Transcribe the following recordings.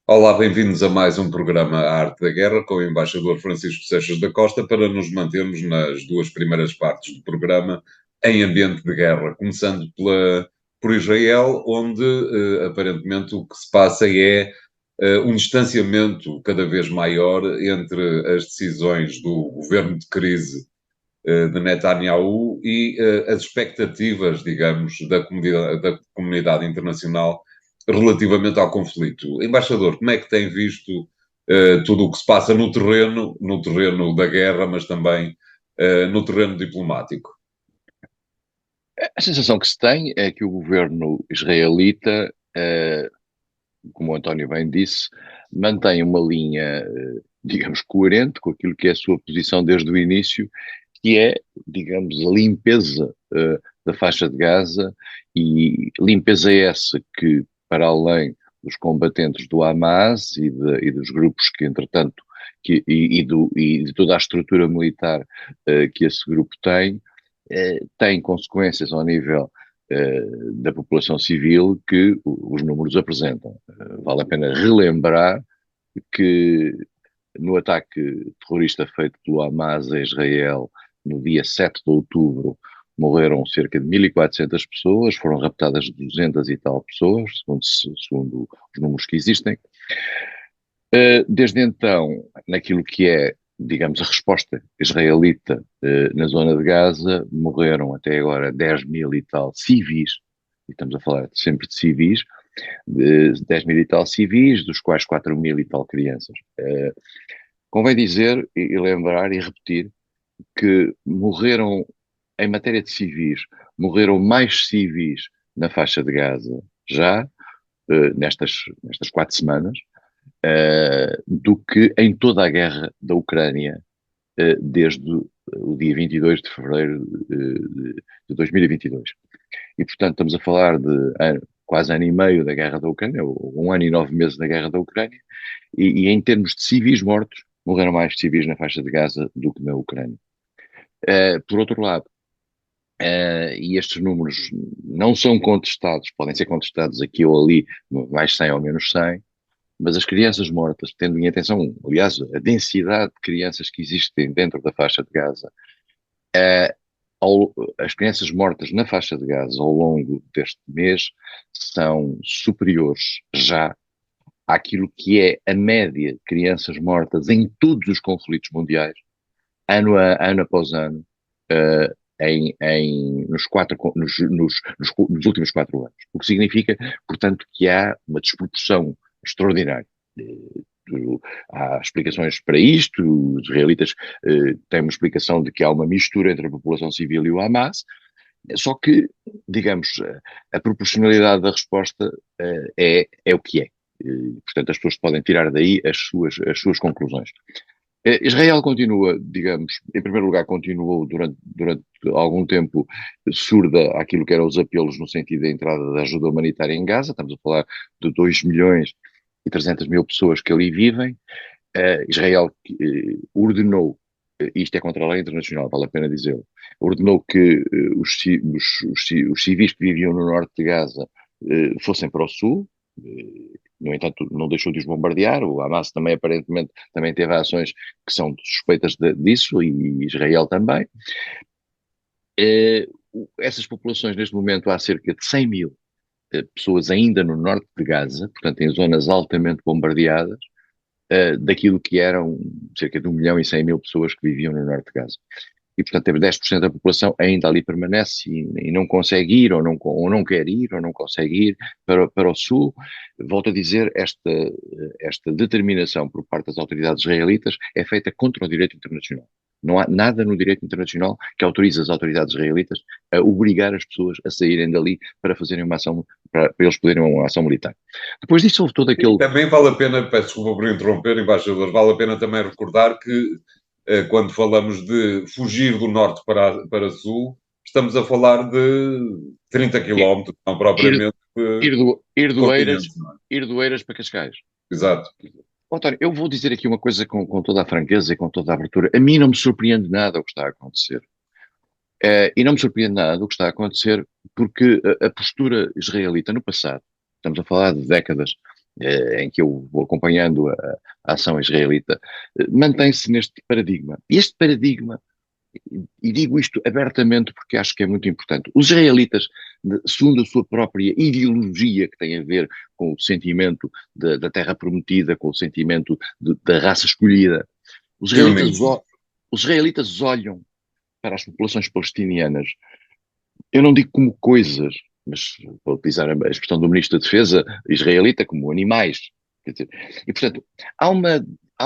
Olá, bem-vindos a mais um programa A Arte da Guerra com o embaixador Francisco Seixas da Costa para nos mantermos nas duas primeiras partes do programa em ambiente de guerra, começando por Israel, onde aparentemente o que se passa é um distanciamento cada vez maior entre as decisões do governo de crise de Netanyahu e as expectativas, digamos, da comunidade internacional relativamente ao conflito. Embaixador, como é que tem visto tudo o que se passa no terreno da guerra, mas também no terreno diplomático? A sensação que se tem é que o governo israelita, como o António bem disse, mantém uma linha, digamos, coerente com aquilo que é a sua posição desde o início, que é, digamos, a limpeza da faixa de Gaza, e limpeza essa que, para além dos combatentes do Hamas e dos grupos que, entretanto, e de toda a estrutura militar que esse grupo tem consequências ao nível da população civil que os números apresentam. Vale a pena relembrar que no ataque terrorista feito pelo Hamas a Israel no dia 7 de outubro morreram cerca de 1.400 pessoas, foram raptadas 200 e tal pessoas, segundo os números que existem. Desde então, naquilo que é, digamos, a resposta israelita na zona de Gaza, morreram até agora 10 mil e tal civis, e estamos a falar sempre de civis, de 10 mil e tal civis, dos quais 4 mil e tal crianças. Convém dizer e lembrar e repetir que morreram, em matéria de civis, morreram mais civis na faixa de Gaza já, nestas 4 semanas, do que em toda a guerra da Ucrânia, desde o dia 22 de fevereiro de 2022. E, portanto, estamos a falar de quase ano e meio da guerra da Ucrânia, ou 1 ano e 9 meses da guerra da Ucrânia, e em termos de civis mortos, morreram mais civis na faixa de Gaza do que na Ucrânia. Por outro lado, e estes números não são contestados, podem ser contestados aqui ou ali, mais 100 ou menos 100, mas as crianças mortas, tendo em atenção, aliás, a densidade de crianças que existem dentro da faixa de Gaza, eh, as crianças mortas na faixa de Gaza ao longo deste mês são superiores já àquilo que é a média de crianças mortas em todos os conflitos mundiais, ano após ano, uh, nos últimos 4 anos. O que significa, portanto, que há uma desproporção extraordinária. Há explicações para isto, os israelitas têm uma explicação de que há uma mistura entre a população civil e o Hamas, só que, digamos, a proporcionalidade da resposta é o que é. Portanto, as pessoas podem tirar daí as suas conclusões. Israel continua, digamos, em primeiro lugar, continuou durante algum tempo surda àquilo que eram os apelos no sentido da entrada da ajuda humanitária em Gaza. Estamos a falar de 2 milhões e 300 mil pessoas que ali vivem. Israel ordenou, isto é contra a lei internacional, vale a pena dizer, ordenou que os civis que viviam no norte de Gaza fossem para o sul. No entanto, não deixou de os bombardear. O Hamas também, aparentemente, também teve ações que são suspeitas disso, e Israel também. Essas populações, neste momento, há cerca de 100 mil pessoas ainda no norte de Gaza, portanto, em zonas altamente bombardeadas, daquilo que eram cerca de 1.100.000 pessoas que viviam no norte de Gaza. E, portanto, temos 10% da população ainda ali permanece e não consegue ir, ou não quer ir, ou não consegue ir para o sul. Volto a dizer, esta determinação por parte das autoridades israelitas é feita contra o direito internacional. Não há nada no direito internacional que autorize as autoridades israelitas a obrigar as pessoas a saírem dali para fazerem uma ação, para eles poderem uma ação militar. Depois disso houve todo E aquele. também vale a pena, peço desculpa por interromper, embaixador, vale a pena também recordar que quando falamos de fugir do norte para sul, estamos a falar de 30 quilómetros, não Ir, propriamente ir do Eiras, continentes, não é? ir do Eiras para Cascais. Exato. António, eu vou dizer aqui uma coisa com toda a franqueza e com toda a abertura. A mim não me surpreende nada o que está a acontecer. E não me surpreende nada o que está a acontecer porque a postura israelita no passado, estamos a falar de décadas, em que eu vou acompanhando a ação israelita, mantém-se neste paradigma. E este paradigma, e digo isto abertamente porque acho que é muito importante, os israelitas, segundo a sua própria ideologia que tem a ver com o sentimento da terra prometida, com o sentimento da raça escolhida, os israelitas, Sionismo. os israelitas olham para as populações palestinianas, eu não digo como coisas, mas vou utilizar a expressão do Ministro da Defesa israelita como animais. Quer dizer, e, portanto, há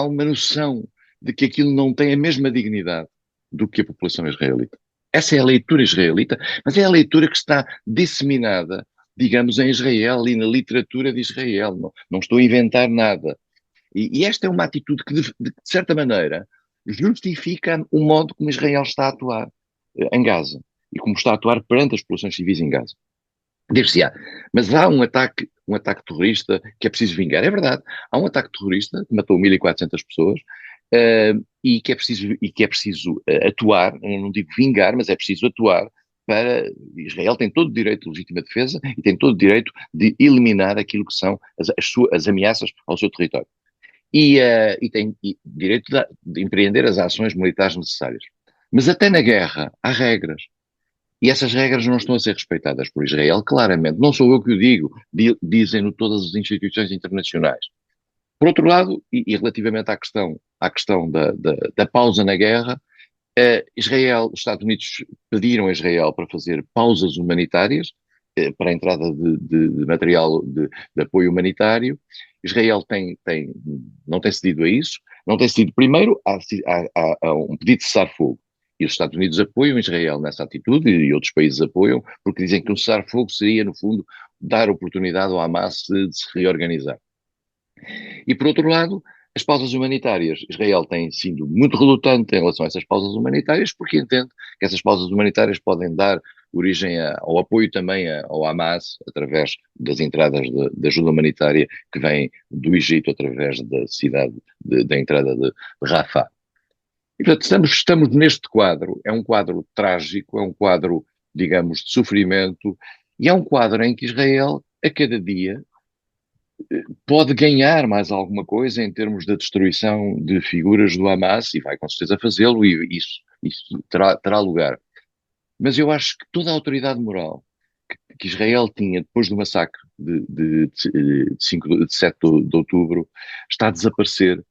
uma noção de que aquilo não tem a mesma dignidade do que a população israelita. Essa é a leitura israelita, mas é a leitura que está disseminada, digamos, em Israel e na literatura de Israel. Não estou a inventar nada. E esta é uma atitude que, de certa maneira, justifica o modo como Israel está a atuar em Gaza e como está a atuar perante as populações civis em Gaza. Dir-se-á, mas há um ataque terrorista que é preciso vingar. É verdade, há um ataque terrorista que matou 1.400 pessoas e que é preciso atuar, eu não digo vingar, mas é preciso atuar para... Israel tem todo o direito de legítima defesa e tem todo o direito de eliminar aquilo que são as ameaças ao seu território. E tem direito de empreender as ações militares necessárias. Mas até na guerra há regras. E essas regras não estão a ser respeitadas por Israel, claramente. Não sou eu que o digo, dizem-no todas as instituições internacionais. Por outro lado, e relativamente à questão da pausa na guerra, os Estados Unidos pediram a Israel para fazer pausas humanitárias, para a entrada de material de apoio humanitário. Israel não tem cedido a isso. Não tem cedido, primeiro, a um pedido de cessar-fogo. E os Estados Unidos apoiam Israel nessa atitude e outros países apoiam, porque dizem que um cessar-fogo seria, no fundo, dar oportunidade ao Hamas de se reorganizar. E, por outro lado, as pausas humanitárias. Israel tem sido muito relutante em relação a essas pausas humanitárias, porque entende que essas pausas humanitárias podem dar origem ao apoio também ao Hamas, através das entradas de ajuda humanitária que vem do Egito, através da cidade, da entrada de Rafah. E, portanto, estamos neste quadro. É um quadro trágico, é um quadro, digamos, de sofrimento, e é um quadro em que Israel, a cada dia, pode ganhar mais alguma coisa em termos da destruição de figuras do Hamas, e vai com certeza fazê-lo, e isso terá lugar. Mas eu acho que toda a autoridade moral que Israel tinha depois do massacre de 7 de outubro está a desaparecer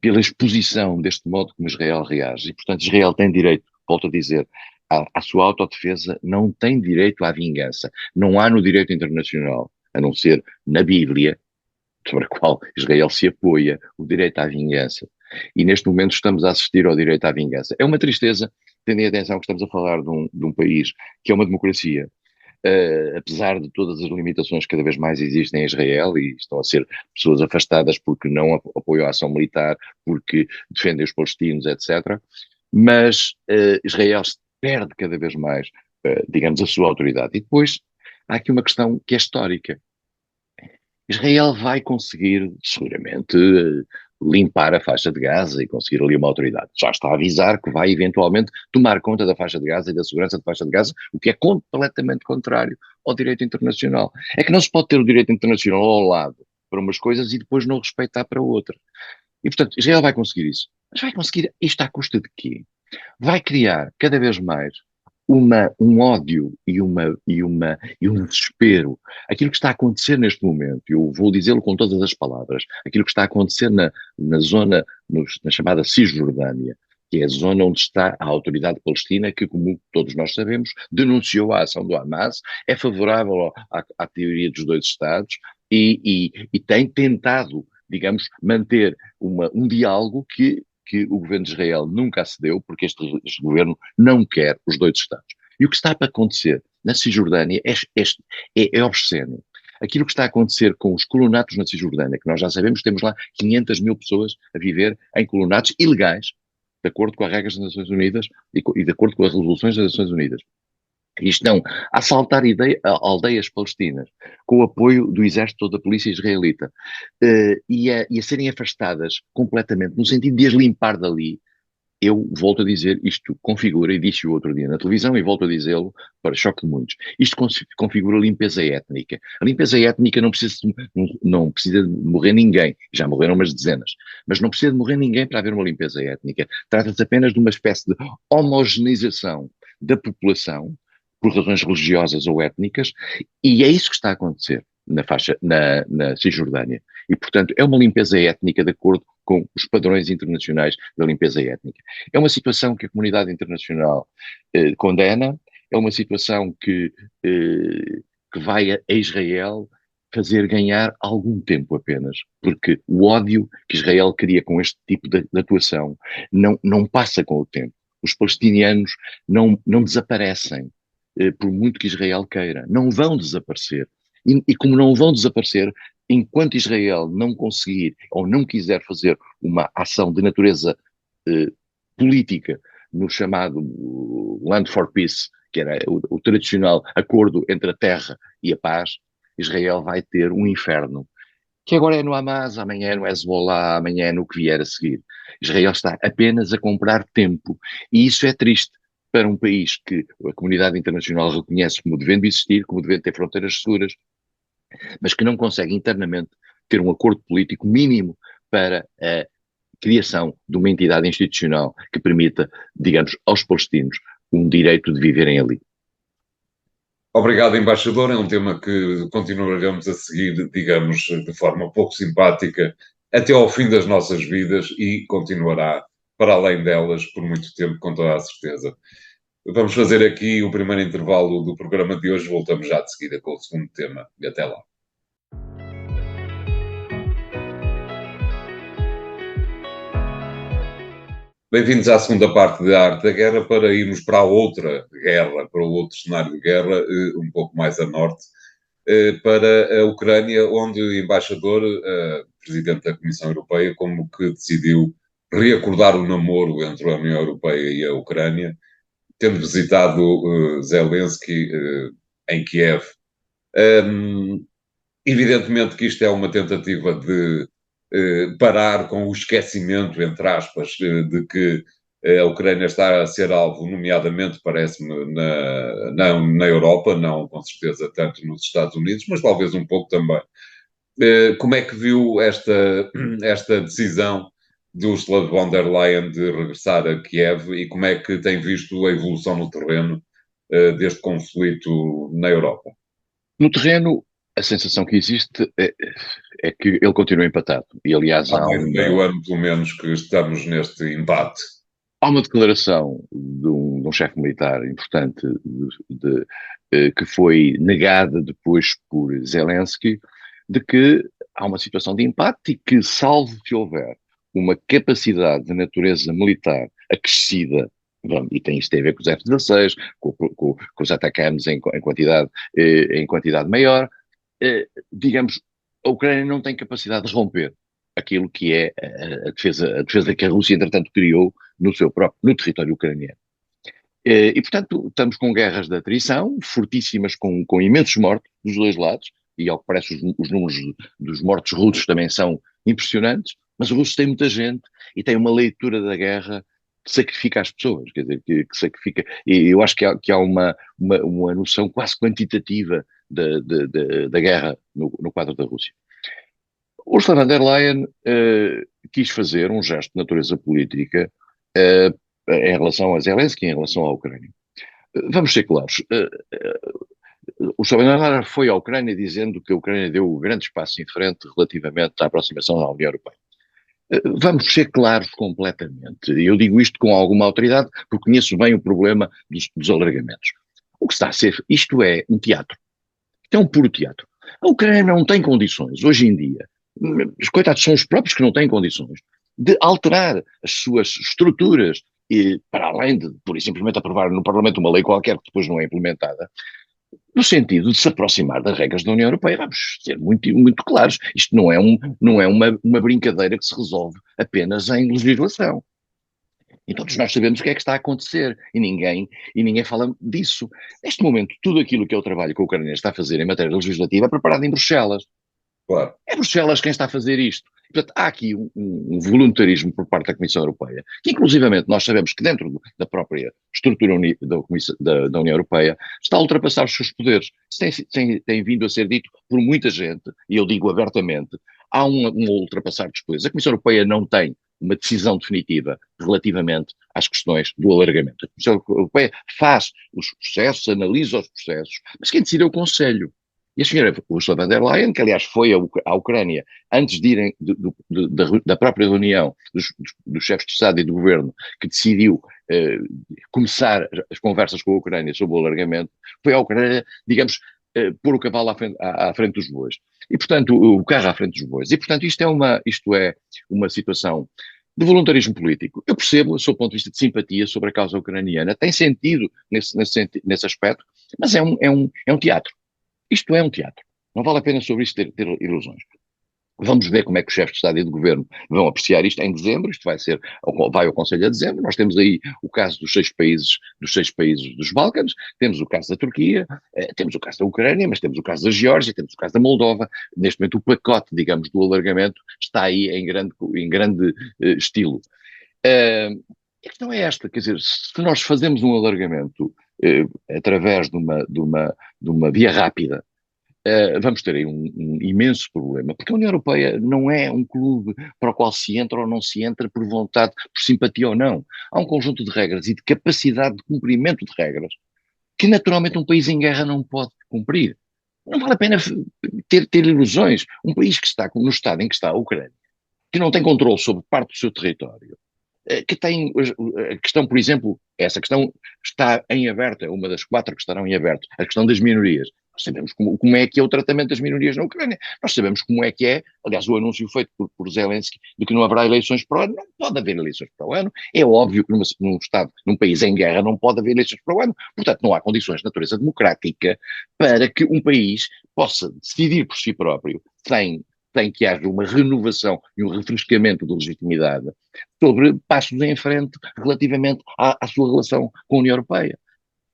pela exposição deste modo como Israel reage. E, portanto, Israel tem direito, volto a dizer, à sua autodefesa, não tem direito à vingança. Não há no direito internacional, a não ser na Bíblia, sobre a qual Israel se apoia, o direito à vingança. E neste momento estamos a assistir ao direito à vingança. É uma tristeza, tendo em atenção que estamos a falar de um país que é uma democracia, apesar de todas as limitações que cada vez mais existem em Israel, e estão a ser pessoas afastadas porque não apoiam a ação militar, porque defendem os palestinos, etc. Mas Israel perde cada vez mais, digamos, a sua autoridade. E depois há aqui uma questão que é histórica. Israel vai conseguir, seguramente, limpar a faixa de Gaza e conseguir ali uma autoridade. Já está a avisar que vai eventualmente tomar conta da faixa de Gaza e da segurança da faixa de Gaza, o que é completamente contrário ao direito internacional. É que não se pode ter o direito internacional ao lado para umas coisas e depois não respeitar para outras. E, portanto, Israel vai conseguir isso. Mas vai conseguir isto à custa de quê? Vai criar cada vez mais um ódio e um desespero. Aquilo que está a acontecer neste momento, eu vou dizê-lo com todas as palavras, aquilo que está a acontecer na zona, na chamada Cisjordânia, que é a zona onde está a autoridade palestina, que, como todos nós sabemos, denunciou a ação do Hamas, é favorável à teoria dos dois Estados e tem tentado, digamos, manter um diálogo que o governo de Israel nunca acedeu, porque este governo não quer os dois Estados. E o que está para acontecer na Cisjordânia é obsceno. Aquilo que está a acontecer com os colonatos na Cisjordânia, que nós já sabemos, temos lá 500 mil pessoas a viver em colonatos ilegais, de acordo com as regras das Nações Unidas e de acordo com as resoluções das Nações Unidas. E estão a assaltar aldeias palestinas com o apoio do exército ou da polícia israelita e a serem afastadas completamente, no sentido de as limpar dali, eu volto a dizer, isto configura, e disse o outro dia na televisão e volto a dizê-lo para choque de muitos, isto configura limpeza étnica. A limpeza étnica não precisa de morrer ninguém, já morreram umas dezenas, mas não precisa de morrer ninguém para haver uma limpeza étnica. Trata-se apenas de uma espécie de homogeneização da população, por razões religiosas ou étnicas, e é isso que está a acontecer na Cisjordânia. E, portanto, é uma limpeza étnica de acordo com os padrões internacionais da limpeza étnica. É uma situação que a comunidade internacional condena, é uma situação que vai a Israel fazer ganhar algum tempo apenas, porque o ódio que Israel cria com este tipo de atuação não passa com o tempo. Os palestinianos não desaparecem, por muito que Israel queira, não vão desaparecer. E como não vão desaparecer, enquanto Israel não conseguir ou não quiser fazer uma ação de natureza política no chamado Land for Peace, que era o tradicional acordo entre a terra e a paz, Israel vai ter um inferno, que agora é no Hamas, amanhã é no Hezbollah, amanhã é no que vier a seguir. Israel está apenas a comprar tempo, e isso é triste para um país que a comunidade internacional reconhece como devendo existir, como devendo ter fronteiras seguras, mas que não consegue internamente ter um acordo político mínimo para a criação de uma entidade institucional que permita, digamos, aos palestinos um direito de viverem ali. Obrigado, embaixador. É um tema que continuaremos a seguir, digamos, de forma pouco simpática até ao fim das nossas vidas e continuará para além delas por muito tempo, com toda a certeza. Vamos fazer aqui o primeiro intervalo do programa de hoje. Voltamos já de seguida com o segundo tema. E até lá. Bem-vindos à segunda parte da Arte da Guerra, para irmos para a outra guerra, para o outro cenário de guerra, um pouco mais a norte, para a Ucrânia, onde o embaixador, presidente da Comissão Europeia, como que decidiu reacordar o namoro entre a União Europeia e a Ucrânia, tendo visitado Zelensky em Kiev. Evidentemente que isto é uma tentativa de parar com o esquecimento, entre aspas, de que a Ucrânia está a ser alvo, nomeadamente, parece-me, na Europa, não com certeza tanto nos Estados Unidos, mas talvez um pouco também. Como é que viu esta decisão de Ursula von der Leyen de regressar a Kiev e como é que tem visto a evolução no terreno deste conflito na Europa? No terreno, a sensação que existe é que ele continua empatado. E, aliás, Há mais de meio ano, pelo menos, que estamos neste embate. Há uma declaração de um chefe militar importante que foi negada depois por Zelensky, de que há uma situação de empate e que, salvo que houver uma capacidade de natureza militar acrescida, e isto tem a ver com os F-16, com os ATACMS em quantidade maior, digamos, a Ucrânia não tem capacidade de romper aquilo que é a defesa que a Rússia, entretanto, criou no território ucraniano. E, portanto, estamos com guerras de atrição, fortíssimas, com imensos mortos dos dois lados, e ao que parece os números dos mortos russos também são impressionantes, mas os russos têm muita gente e têm uma leitura da guerra que sacrifica as pessoas, quer dizer, que sacrifica, e eu acho que há uma noção quase quantitativa da guerra no quadro da Rússia. Ursula von der Leyen quis fazer um gesto de natureza política em relação a Zelensky, em relação à Ucrânia. Vamos ser claros. Ursula von der Leyen foi à Ucrânia dizendo que a Ucrânia deu grandes passos em frente relativamente à aproximação à União Europeia. Vamos ser claros completamente. Eu digo isto com alguma autoridade porque conheço bem o problema dos alargamentos. O que está a ser, isto é um teatro. Isto é um puro teatro. A Ucrânia não tem condições, hoje em dia, os coitados são os próprios que não têm condições de alterar as suas estruturas e, para além de, pura e simplesmente, aprovar no Parlamento uma lei qualquer que depois não é implementada, no sentido de se aproximar das regras da União Europeia. Vamos ser muito, muito claros. Isto não é uma brincadeira que se resolve apenas em legislação. E todos nós sabemos o que é que está a acontecer e ninguém fala disso. Neste momento, tudo aquilo que é o trabalho que a Ucrânia está a fazer em matéria legislativa é preparado em Bruxelas. Claro. É Bruxelas quem está a fazer isto. Portanto, há aqui um voluntarismo por parte da Comissão Europeia, que inclusivamente nós sabemos que dentro da própria estrutura da União Europeia está a ultrapassar os seus poderes. Isso tem vindo a ser dito por muita gente, e eu digo abertamente, há um ultrapassar dos poderes. A Comissão Europeia não tem uma decisão definitiva relativamente às questões do alargamento. A Comissão Europeia faz os processos, analisa os processos, mas quem decide é o Conselho. E a senhora Ursula von der Leyen, que aliás foi à Ucrânia antes de irem da própria reunião dos chefes de Estado e de Governo, que decidiu começar as conversas com a Ucrânia sobre o alargamento, foi à Ucrânia, digamos, pôr o cavalo à frente dos bois. E, portanto, o carro à frente dos bois. E, portanto, isto é uma situação de voluntarismo político. Eu percebo, do seu ponto de vista de simpatia sobre a causa ucraniana, tem sentido nesse aspecto, mas é um teatro. Isto é um teatro. Não vale a pena sobre isto ter ilusões. Vamos ver como é que os chefes de Estado e de Governo vão apreciar isto em dezembro. Isto vai ao Conselho a dezembro. Nós temos aí o caso dos seis países dos Balcãs, temos o caso da Turquia, temos o caso da Ucrânia, mas temos o caso da Geórgia, temos o caso da Moldova. Neste momento o pacote, digamos, do alargamento está aí em grande estilo. A questão é esta, quer dizer, se nós fazemos um alargamento através de uma via rápida, vamos ter aí um imenso problema, porque a União Europeia não é um clube para o qual se entra ou não se entra por vontade, por simpatia ou não. Há um conjunto de regras e de capacidade de cumprimento de regras que naturalmente um país em guerra não pode cumprir. Não vale a pena ter ilusões. Um país que está no estado em que está a Ucrânia, que não tem controle sobre parte do seu território, que tem a questão, por exemplo, essa questão está em aberto, é uma das 4 que estarão em aberto, a questão das minorias. Nós sabemos como é que é o tratamento das minorias na Ucrânia. Nós sabemos como é que é, aliás, o anúncio feito por Zelensky de que não haverá eleições para o ano. Não pode haver eleições para o ano. É óbvio que num país em guerra não pode haver eleições para o ano. Portanto, não há condições de natureza democrática para que um país possa decidir por si próprio, tem que haja uma renovação e um refrescamento de legitimidade sobre passos em frente relativamente à sua relação com a União Europeia.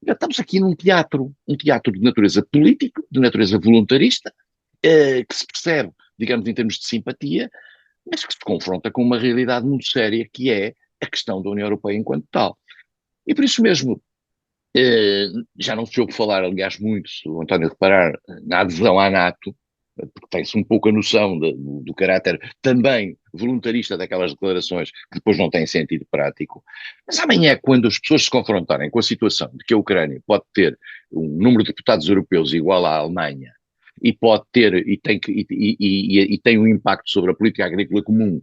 Estamos aqui num teatro, um teatro de natureza política, de natureza voluntarista, que se percebe, digamos, em termos de simpatia, mas que se confronta com uma realidade muito séria, que é a questão da União Europeia enquanto tal. E por isso mesmo, já não se ouve falar, aliás, muito, se o António reparar, na adesão à NATO, porque tem-se um pouco a noção do caráter também voluntarista daquelas declarações que depois não têm sentido prático. Mas amanhã, quando as pessoas se confrontarem com a situação de que a Ucrânia pode ter um número de deputados europeus igual à Alemanha e pode ter, e tem um impacto sobre a política agrícola comum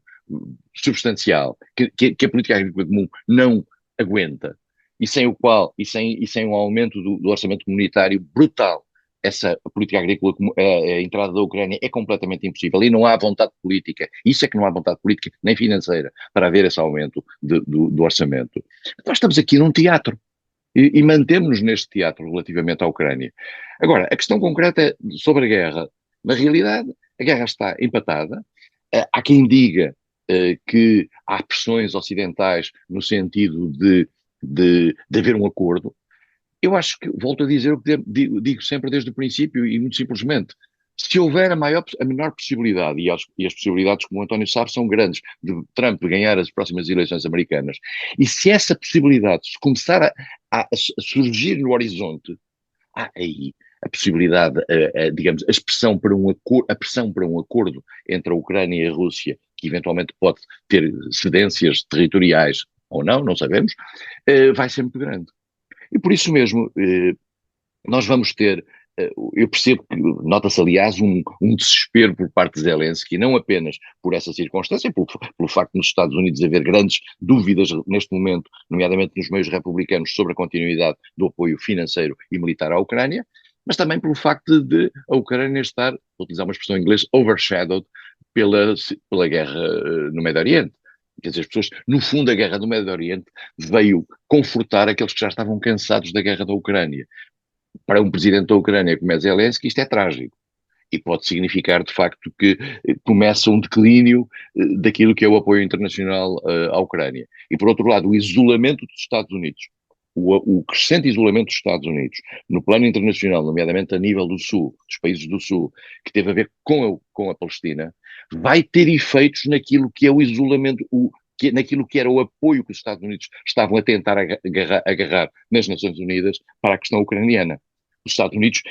substancial, que a política agrícola comum não aguenta, e sem o qual, e sem um aumento do orçamento comunitário brutal, essa política agrícola, a entrada da Ucrânia é completamente impossível e não há vontade política, isso é que não há vontade política nem financeira para haver esse aumento do orçamento. Nós estamos aqui num teatro e mantemos-nos neste teatro relativamente à Ucrânia. Agora, a questão concreta sobre a guerra, na realidade a guerra está empatada, há quem diga que há pressões ocidentais no sentido de haver um acordo. Eu acho que, volto a dizer o que digo sempre desde o princípio e muito simplesmente, se houver a menor possibilidade, e as possibilidades, como o António sabe, são grandes, de Trump ganhar as próximas eleições americanas, e se essa possibilidade se começar a surgir no horizonte, há aí a possibilidade, digamos, a pressão para um acordo entre a Ucrânia e a Rússia, que eventualmente pode ter cedências territoriais ou não sabemos, vai ser muito grande. E por isso mesmo, nós vamos ter, eu percebo que nota-se aliás um desespero por parte de Zelensky, não apenas por essa circunstância, pelo facto de nos Estados Unidos haver grandes dúvidas neste momento, nomeadamente nos meios republicanos, sobre a continuidade do apoio financeiro e militar à Ucrânia, mas também pelo facto de a Ucrânia estar, vou utilizar uma expressão em inglês, overshadowed pela guerra no Médio Oriente. Quer dizer, as pessoas, no fundo, a guerra do Médio Oriente veio confortar aqueles que já estavam cansados da guerra da Ucrânia. Para um presidente da Ucrânia como é Zelensky, isto é trágico. E pode significar, de facto, que começa um declínio daquilo que é o apoio internacional à Ucrânia. E, por outro lado, o isolamento dos Estados Unidos o crescente isolamento dos Estados Unidos no plano internacional, nomeadamente a nível do Sul, dos países do Sul, que teve a ver com a Palestina, vai ter efeitos naquilo que é o isolamento, naquilo que era o apoio que os Estados Unidos estavam a tentar agarrar nas Nações Unidas para a questão ucraniana. Os Estados Unidos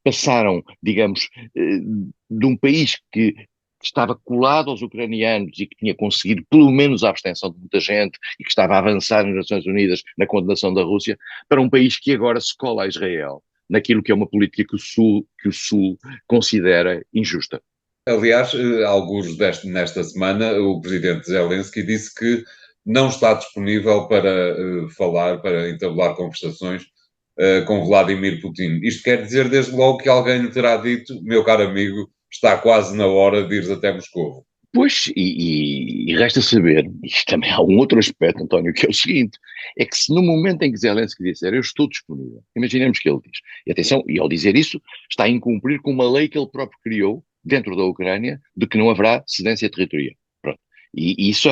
passaram, digamos, de um país que estava colado aos ucranianos e que tinha conseguido pelo menos a abstenção de muita gente e que estava a avançar nas Nações Unidas na condenação da Rússia, para um país que agora se cola a Israel naquilo que é uma política que o Sul considera injusta. Aliás, alguns nesta semana, o presidente Zelensky disse que não está disponível para falar, para entablar conversações com Vladimir Putin. Isto quer dizer, desde logo, que alguém lhe terá dito, meu caro amigo, está quase na hora de ires até Moscou. Pois, e resta saber, isto também há um outro aspecto, António, que é o seguinte, é que se no momento em que Zelensky disser eu estou disponível, imaginemos que ele diz, e atenção, e ao dizer isso, está a incumprir com uma lei que ele próprio criou dentro da Ucrânia, de que não haverá cedência territorial. Pronto. E isso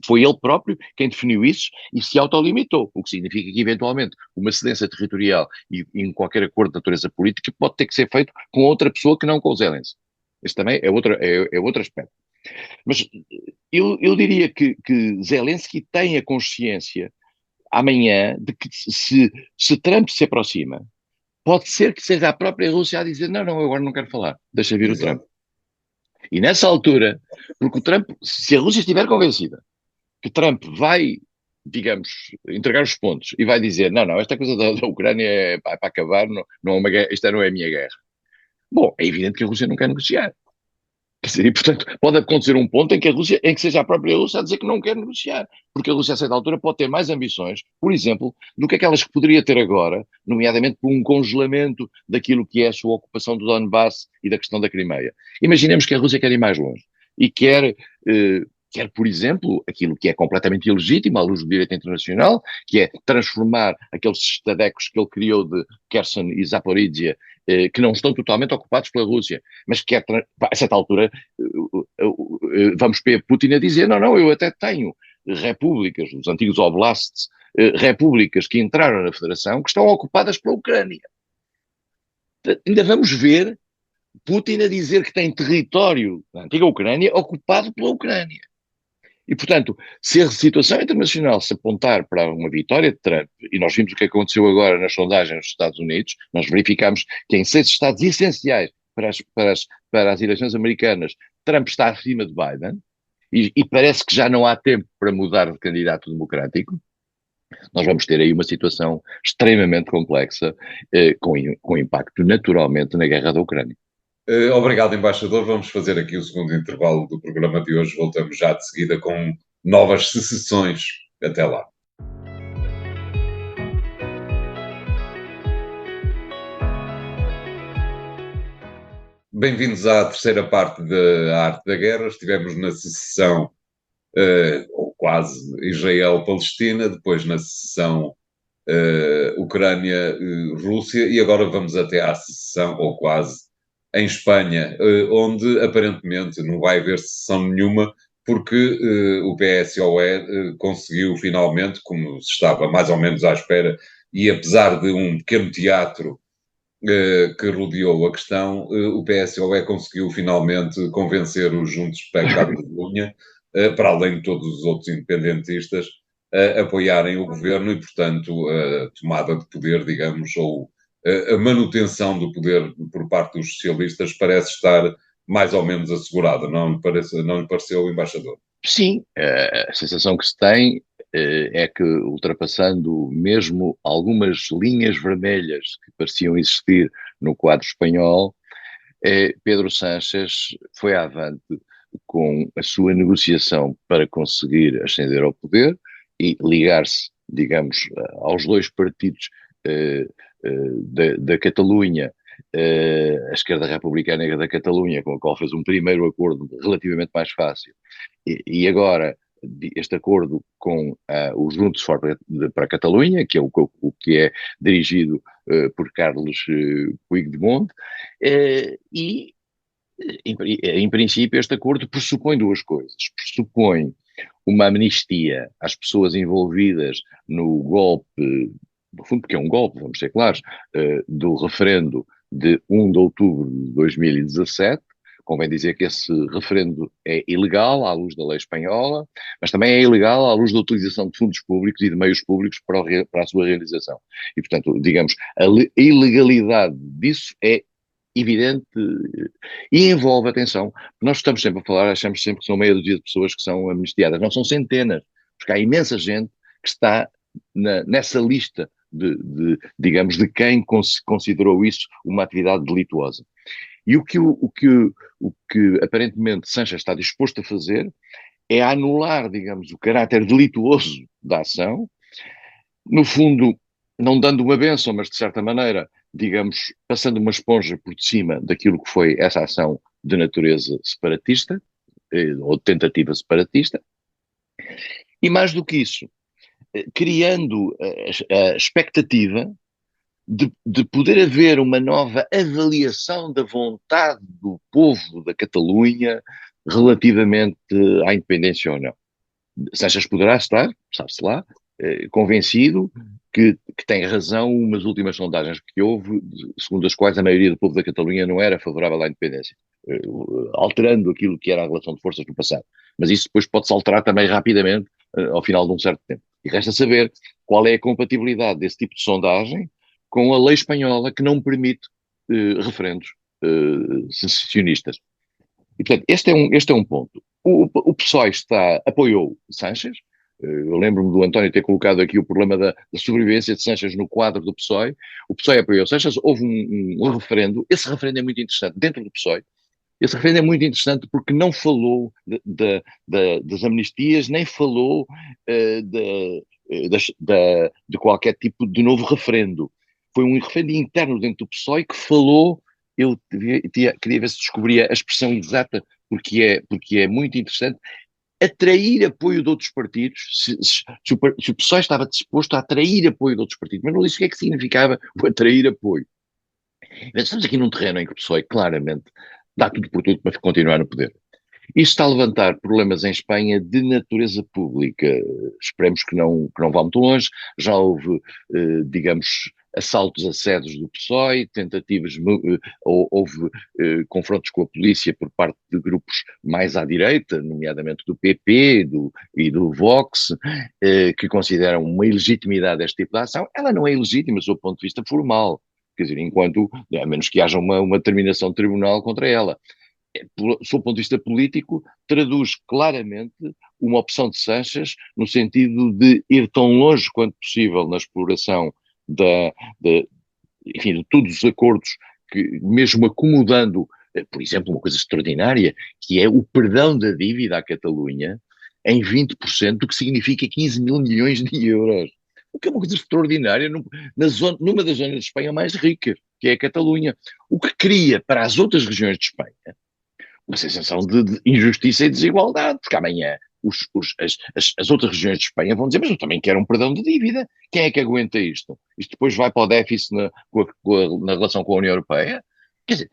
foi ele próprio quem definiu isso e se autolimitou, o que significa que, eventualmente, uma cedência territorial e em qualquer acordo de natureza política pode ter que ser feito com outra pessoa que não com o Zelensky. Esse também é outro aspecto. Mas eu diria que Zelensky tem a consciência amanhã de que se Trump se aproxima, pode ser que seja a própria Rússia a dizer não, eu agora não quero falar, deixa vir o Trump. E nessa altura, porque o Trump, se a Rússia estiver convencida que Trump vai, digamos, entregar os pontos e vai dizer não, esta coisa da Ucrânia é para acabar, não é uma guerra, esta não é a minha guerra. Bom, é evidente que a Rússia não quer negociar. E, portanto, pode acontecer um ponto em que seja a própria Rússia a dizer que não quer negociar, porque a Rússia, a certa altura, pode ter mais ambições, por exemplo, do que aquelas que poderia ter agora, nomeadamente por um congelamento daquilo que é a sua ocupação do Donbass e da questão da Crimeia. Imaginemos que a Rússia quer ir mais longe e quer, por exemplo, aquilo que é completamente ilegítimo à luz do direito internacional, que é transformar aqueles estadecos que ele criou de Kherson e Zaporizhia, que não estão totalmente ocupados pela Rússia, mas que a certa altura vamos ver Putin a dizer, não, eu até tenho repúblicas, os antigos oblasts, repúblicas que entraram na Federação, que estão ocupadas pela Ucrânia. Ainda vamos ver Putin a dizer que tem território da antiga Ucrânia ocupado pela Ucrânia. E, portanto, se a situação internacional se apontar para uma vitória de Trump, e nós vimos o que aconteceu agora nas sondagens nos Estados Unidos, nós verificamos que em 6 estados essenciais para as eleições americanas, Trump está acima de Biden, e parece que já não há tempo para mudar de candidato democrático. Nós vamos ter aí uma situação extremamente complexa, com impacto naturalmente na guerra da Ucrânia. Obrigado, embaixador. Vamos fazer aqui o segundo intervalo do programa de hoje. Voltamos já de seguida com novas secessões. Até lá. Bem-vindos à terceira parte da Arte da Guerra. Estivemos na secessão, ou quase, Israel-Palestina, depois na secessão Ucrânia-Rússia, e agora vamos até à secessão, ou quase, em Espanha, onde aparentemente não vai haver secessão nenhuma, porque o PSOE conseguiu finalmente, como se estava mais ou menos à espera, e apesar de um pequeno teatro que rodeou a questão, o PSOE conseguiu finalmente convencer os Juntos per Catalunya, para além de todos os outros independentistas, a apoiarem o governo e, portanto, a tomada de poder, digamos, ou a manutenção do poder por parte dos socialistas parece estar mais ou menos assegurada, não lhe pareceu, embaixador? Sim, a sensação que se tem é que, ultrapassando mesmo algumas linhas vermelhas que pareciam existir no quadro espanhol, Pedro Sánchez foi avante com a sua negociação para conseguir ascender ao poder e ligar-se, digamos, aos dois partidos da Catalunha, a esquerda republicana da Catalunha, com a qual fez um primeiro acordo relativamente mais fácil, e agora este acordo com o Juntos para a Catalunha, que é o que é dirigido por Carles Puigdemont, e em princípio este acordo pressupõe duas coisas. Pressupõe uma amnistia às pessoas envolvidas no golpe no fundo porque é um golpe, vamos ser claros, do referendo de 1 de outubro de 2017. Convém dizer que esse referendo é ilegal à luz da lei espanhola, mas também é ilegal à luz da utilização de fundos públicos e de meios públicos para a sua realização. E, portanto, digamos, a ilegalidade disso é evidente e envolve, atenção, nós estamos sempre a falar, achamos sempre que são meia dúzia de pessoas que são amnistiadas, não são centenas, porque há imensa gente que está nessa lista digamos, de quem considerou isso uma atividade delituosa. E o que aparentemente Sanches está disposto a fazer é anular, digamos, o caráter delituoso da ação, no fundo, não dando uma bênção, mas de certa maneira, digamos, passando uma esponja por cima daquilo que foi essa ação de natureza separatista, ou de tentativa separatista, e mais do que isso, criando a expectativa de poder haver uma nova avaliação da vontade do povo da Catalunha relativamente à independência ou não. Sanches poderá estar, sabe-se lá, convencido que tem razão umas últimas sondagens que houve, segundo as quais a maioria do povo da Catalunha não era favorável à independência, alterando aquilo que era a relação de forças no passado. Mas isso depois pode-se alterar também rapidamente ao final de um certo tempo. E resta saber qual é a compatibilidade desse tipo de sondagem com a lei espanhola que não permite referendos secessionistas. E, portanto, este é um ponto. O PSOE apoiou Sanches. Eu lembro-me do António ter colocado aqui o problema da sobrevivência de Sanches no quadro do PSOE. O PSOE apoiou Sanches, houve um referendo. Esse referendo é muito interessante dentro do PSOE. Esse referendo é muito interessante porque não falou das amnistias, nem falou de qualquer tipo de novo referendo. Foi um referendo interno dentro do PSOE que falou. Eu queria ver se descobria a expressão exata, porque é muito interessante, atrair apoio de outros partidos, se o PSOE estava disposto a atrair apoio de outros partidos, mas não disse o que é que significava o atrair apoio. Estamos aqui num terreno em que o PSOE claramente dá tudo por tudo para continuar no poder. Isto está a levantar problemas em Espanha de natureza pública. Esperemos que não vá muito longe. Já houve, digamos, assaltos a sedes do PSOE, tentativas, houve confrontos com a polícia por parte de grupos mais à direita, nomeadamente do PP e do Vox, que consideram uma ilegitimidade deste tipo de ação. Ela não é ilegítima do ponto de vista formal, quer dizer, a menos que haja uma determinação de tribunal contra ela. Sob o ponto de vista político, traduz claramente uma opção de Sanches no sentido de ir tão longe quanto possível na exploração enfim, de todos os acordos, que, mesmo acomodando, por exemplo, uma coisa extraordinária, que é o perdão da dívida à Catalunha em 20%, o que significa 15 mil milhões de euros. O que é uma coisa extraordinária numa das zonas de Espanha mais ricas, que é a Catalunha. O que cria para as outras regiões de Espanha uma sensação de injustiça e desigualdade, porque amanhã as outras regiões de Espanha vão dizer, mas eu também quero um perdão de dívida. Quem é que aguenta isto? Isto depois vai para o déficit na relação com a União Europeia? Quer dizer,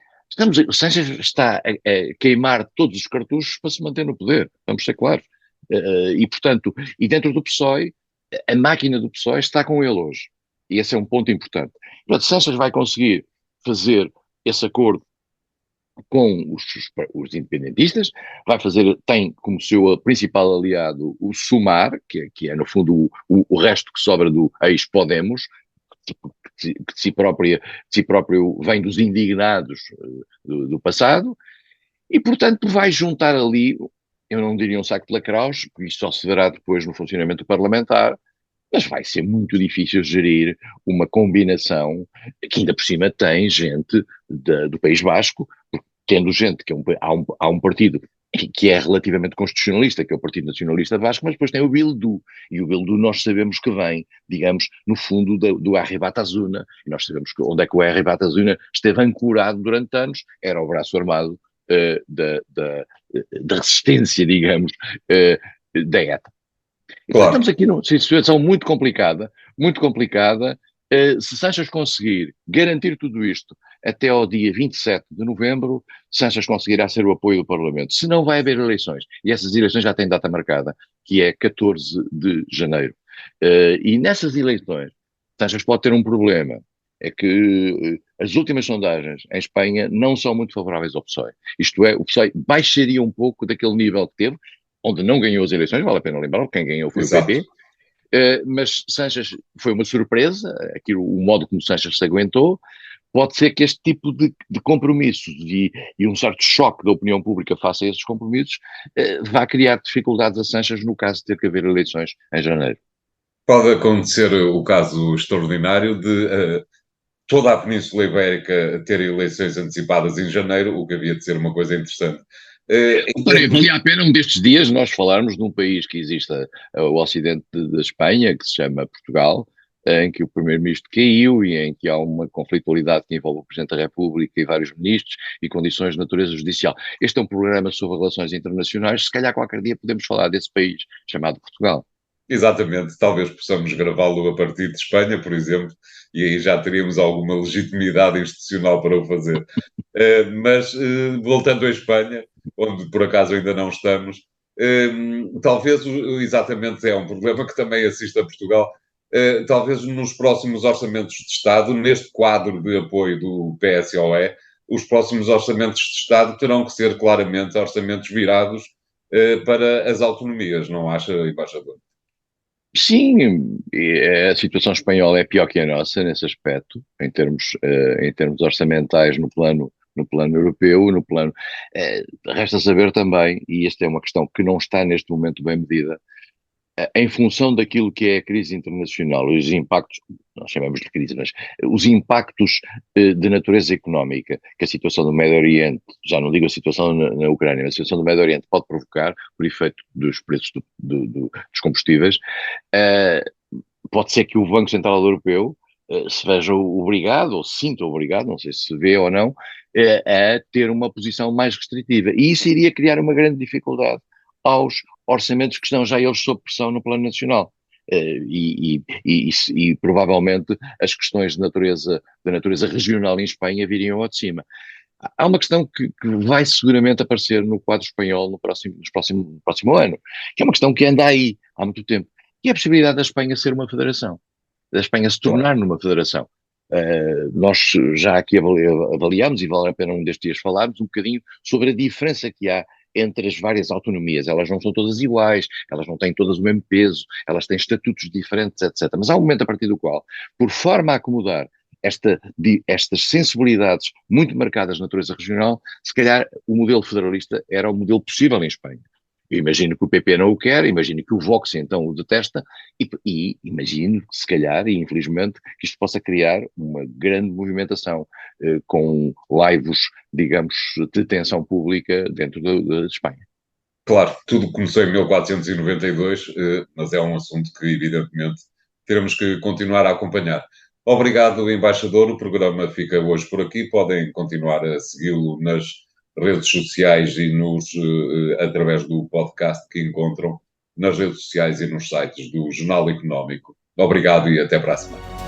Sánchez está a queimar todos os cartuchos para se manter no poder, vamos ser claros. E, portanto, e dentro do PSOE, a máquina do PSOE está com ele hoje. E esse é um ponto importante. Portanto, Sánchez vai conseguir fazer esse acordo com os independentistas, tem como seu principal aliado o Sumar, que é no fundo o resto que sobra do ex-Podemos, que de si próprio vem dos indignados do passado, e portanto vai juntar ali, eu não diria um saco de lacraus, porque isto só se verá depois no funcionamento parlamentar, mas vai ser muito difícil gerir uma combinação que ainda por cima tem gente do País Basco, tendo gente que há um partido que é relativamente constitucionalista, que é o Partido Nacionalista Vasco, mas depois tem o Bildu, e o Bildu nós sabemos que vem, digamos, no fundo do Arri Batasuna, e nós sabemos onde é que o Arri Batasuna esteve ancorado durante anos, era o braço armado da resistência, digamos, da ETA. Claro. Estamos aqui numa situação muito complicada, muito complicada. Se Sanches conseguir garantir tudo isto até ao dia 27 de novembro, Sanches conseguirá ser o apoio do Parlamento. Se não, vai haver eleições. E essas eleições já têm data marcada, que é 14 de janeiro. E nessas eleições, Sanches pode ter um problema, é que as últimas sondagens em Espanha não são muito favoráveis ao PSOE. Isto é, o PSOE baixaria um pouco daquele nível que teve, onde não ganhou as eleições, vale a pena lembrar, quem ganhou foi Exato. o PP, mas Sanches foi uma surpresa, aquilo, o modo como Sanches se aguentou. Pode ser que este tipo de compromissos e um certo choque da opinião pública face a esses compromissos vá criar dificuldades a Sanches no caso de ter que haver eleições em janeiro. Pode acontecer o caso extraordinário de toda a Península Ibérica ter eleições antecipadas em janeiro, o que havia de ser uma coisa interessante. Valia a pena um destes dias nós falarmos de um país que existe ao ocidente da Espanha, que se chama Portugal, em que o primeiro-ministro caiu e em que há uma conflitualidade que envolve o Presidente da República e vários ministros e condições de natureza judicial. Este é um programa sobre relações internacionais, se calhar qualquer dia podemos falar desse país, chamado Portugal. Exatamente, talvez possamos gravá-lo a partir de Espanha, por exemplo, e aí já teríamos alguma legitimidade institucional para o fazer. Mas, voltando à Espanha, onde por acaso ainda não estamos, talvez exatamente é um problema que também assiste a Portugal. Talvez nos próximos orçamentos de Estado, neste quadro de apoio do PSOE, os próximos orçamentos de Estado terão que ser claramente orçamentos virados para as autonomias, não acha, embaixador? Sim, a situação espanhola é pior que a nossa nesse aspecto, em termos orçamentais no plano europeu, no plano. Resta saber também, e esta é uma questão que não está neste momento bem medida, em função daquilo que é a crise internacional, os impactos, nós chamamos de crise, mas os impactos de natureza económica que a situação do Médio Oriente, já não digo a situação na Ucrânia, mas a situação do Médio Oriente pode provocar, por efeito dos preços dos combustíveis, pode ser que o Banco Central Europeu se veja obrigado, ou se sinta obrigado, não sei se se vê ou não, a ter uma posição mais restritiva. E isso iria criar uma grande dificuldade aos orçamentos que estão já eles sob pressão no plano nacional. E provavelmente as questões de natureza regional em Espanha viriam ao de cima. Há uma questão que vai seguramente aparecer no quadro espanhol no próximo ano, que é uma questão que anda aí há muito tempo, que é a possibilidade da Espanha ser uma federação, da Espanha se Claro. tornar numa federação. Nós já aqui avaliamos, e vale a pena um destes dias falarmos um bocadinho sobre a diferença que há entre as várias autonomias. Elas não são todas iguais, elas não têm todas o mesmo peso, elas têm estatutos diferentes, etc. Mas há um momento a partir do qual, por forma a acomodar estas sensibilidades muito marcadas na natureza regional, se calhar o modelo federalista era o modelo possível em Espanha. Eu imagino que o PP não o quer, imagino que o Vox então o detesta e imagino que se calhar, e infelizmente, que isto possa criar uma grande movimentação com laivos, digamos, de tensão pública dentro de Espanha. Claro, tudo começou em 1492, mas é um assunto que, evidentemente, teremos que continuar a acompanhar. Obrigado, embaixador. O programa fica hoje por aqui. Podem continuar a segui-lo nas redes sociais e através do podcast que encontram nas redes sociais e nos sites do Jornal Económico. Obrigado e até para a semana.